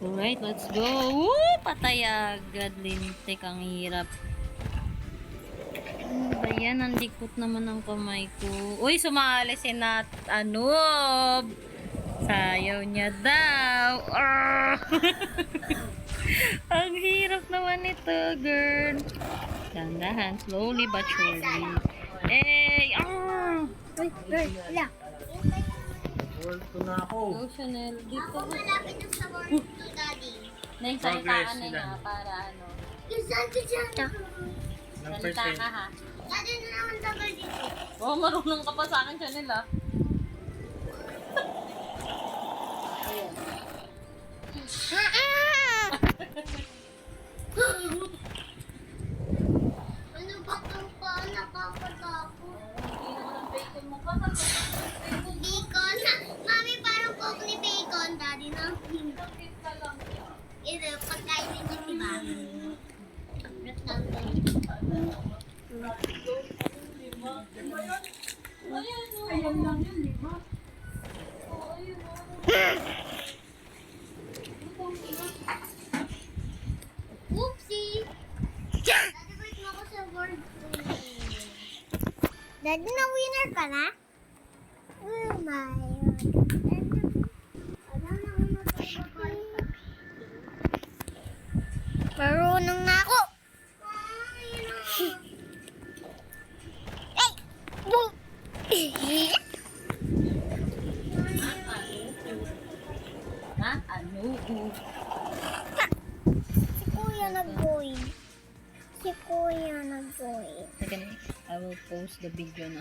Alright, let's go. Woo! Patay agad. Lintik, ang hirap. Ano ba yan? Nandikot naman ang kamay ko. Uy, sumali si Nat Anob. Sayaw niya daw. Ah! Ang hirap naman ito, girl. Dahan-dahan, slowly but surely. Eh, ah! Uy, girl, wala. World ko na ako. Go, Chanel. Dito. Malapit na sa work to daddy. Nagsalitaan na nga para ano. Kisan, kisan. Ilang Salita percent? ka ha. Daddy na naman tagal dito. Oh, marunong ka pa sa akin, Chanel ah. Ano ba itong pa? Nakakatakot. Hindi naman ang bacon mo pa. Bacon. Mami, parang coke ni bacon. Daddy, no? Ito, pagkain ninyo, diba? Ayan lang yun, di ba? Oo, ayun Oopsie! Daddy, wait mo ako sa board. Daddy, na-winner ka na? Oh my God. Marunong na ako! Ay! Boom! Ha? Ano? Si Kuya nag-join. Si Kuya nag-join. Second, I will post the video na.